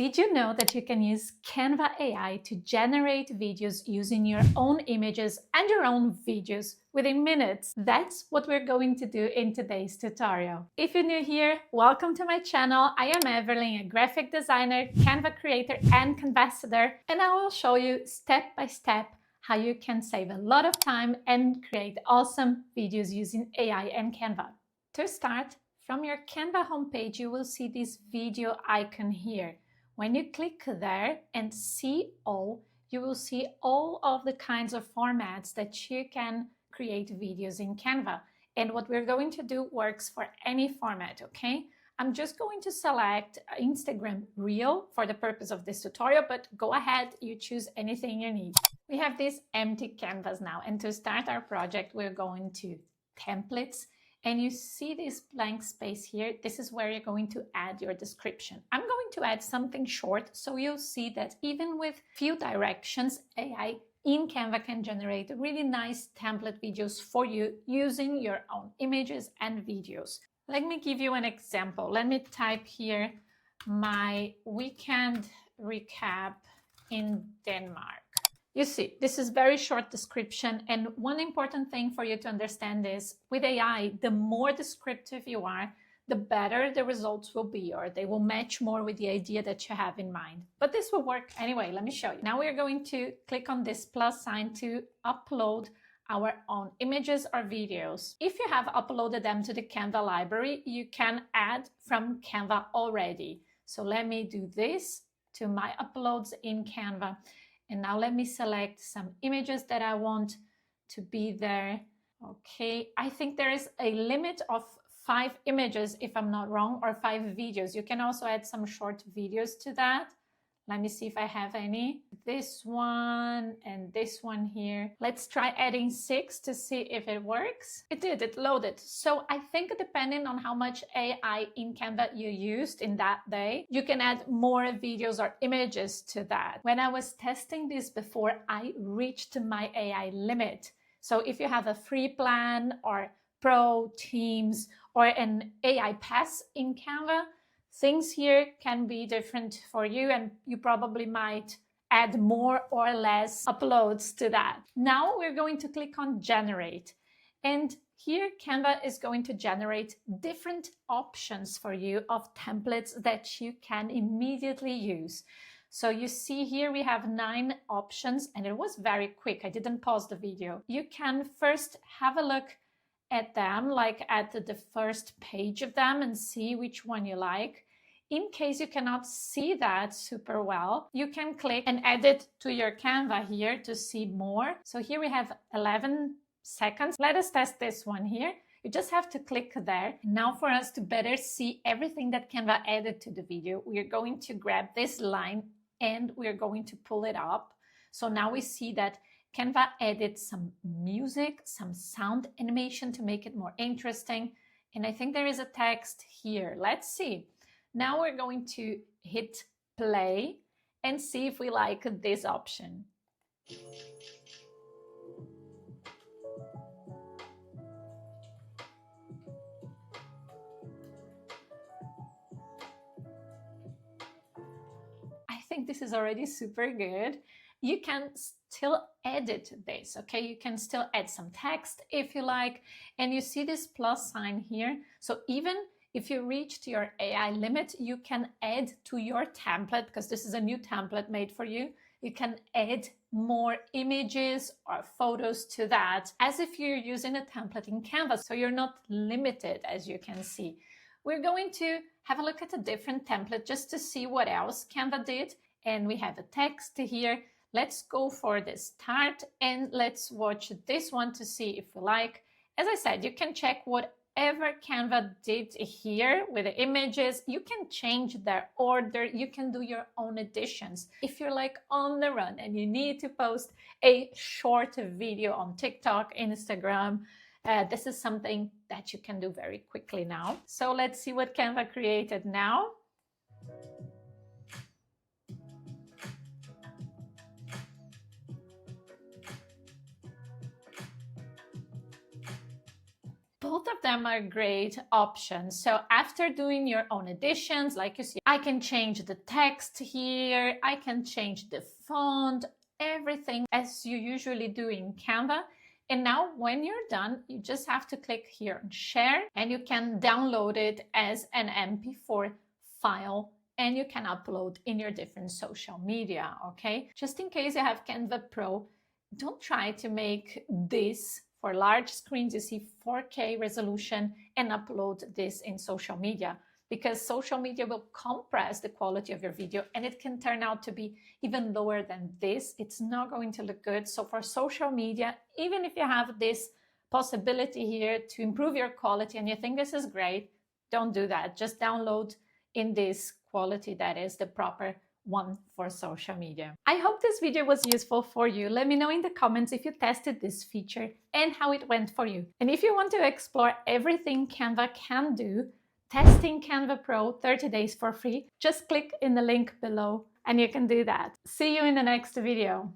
Did you know that you can use Canva AI to generate videos using your own images and your own videos within minutes? That's what we're going to do in today's tutorial. If you're new here, welcome to my channel. I am Evelyn, a graphic designer, Canva creator, and Canvassador, and I will show you step by step how you can save a lot of time and create awesome videos using AI and Canva. To start, from your Canva homepage, you will see this video icon here. When you click there and see all, you will see all of the kinds of formats that you can create videos in Canva. And what we're going to do works for any format, okay? I'm just going to select Instagram Reel for the purpose of this tutorial, but go ahead, you choose anything you need. We have this empty canvas now, and to start our project, we're going to Templates. And you see this blank space here. This is where you're going to add your description. I'm going to add something short, so you'll see that even with few directions, AI in Canva can generate really nice template videos for you using your own images and videos. Let me give you an example. Let me type here my weekend recap in Denmark. You see, this is very short description, and one important thing for you to understand is with AI, the more descriptive you are, the better the results will be, or they will match more with the idea that you have in mind. But this will work anyway. Let me show you. Now we're going to click on this plus sign to upload our own images or videos. If you have uploaded them to the Canva library, you can add from Canva already. So let me do this to my uploads in Canva. And now let me select some images that I want to be there. Okay, I think there is a limit of 5 images, if I'm not wrong, or 5 videos. You can also add some short videos to that. Let me see if I have any. This one and this one here. Let's try adding 6 to see if it works. It did, it loaded. So I think depending on how much AI in Canva you used in that day, you can add more videos or images to that. When I was testing this before, I reached my AI limit. So if you have a free plan or Pro, Teams, or an AI Pass in Canva, things here can be different for you, and you probably might add more or less uploads to that. Now we're going to click on Generate. And here Canva is going to generate different options for you of templates that you can immediately use. So you see here we have 9 options, and it was very quick. I didn't pause the video. You can first have a look at them, like at the first page of them, and see which one you like. In case you cannot see that super well, you can click and add it to your Canva here to see more. So here we have 11 seconds. Let us test this one here. You just have to click there. Now for us to better see everything that Canva added to the video, we are going to grab this line and we're going to pull it up. So now we see that Canva added some music, some sound animation to make it more interesting. And I think there is a text here. Let's see. Now we're going to hit play and see if we like this option. I think this is already super good. You can still edit this, okay? You can still add some text if you like. And you see this plus sign here. So even if you reached your AI limit, you can add to your template, because this is a new template made for you. You can add more images or photos to that as if you're using a template in Canva. So you're not limited, as you can see. We're going to have a look at a different template just to see what else Canva did. And we have a text here. Let's go for the start and let's watch this one to see if we like. As I said, you can check whatever Canva did here with the images. You can change their order. You can do your own additions. If you're like on the run and you need to post a short video on TikTok, Instagram, this is something that you can do very quickly now. So let's see what Canva created now. both of them are great options. So after doing your own editions, like you see, I can change the text here, I can change the font, everything as you usually do in Canva. And now when you're done, you just have to click here on share, and you can download it as an MP4 file, and you can upload in your different social media, okay? Just in case you have Canva Pro, don't try to make this for large screens, you see 4K resolution, and upload this in social media, because social media will compress the quality of your video and it can turn out to be even lower than this. It's not going to look good. So for social media, even if you have this possibility here to improve your quality and you think this is great, don't do that. Just download in this quality that is the proper one for social media. I hope this video was useful for you. Let me know in the comments if you tested this feature and how it went for you. And if you want to explore everything Canva can do, testing Canva Pro 30 days for free, just click in the link below and you can do that. See you in the next video.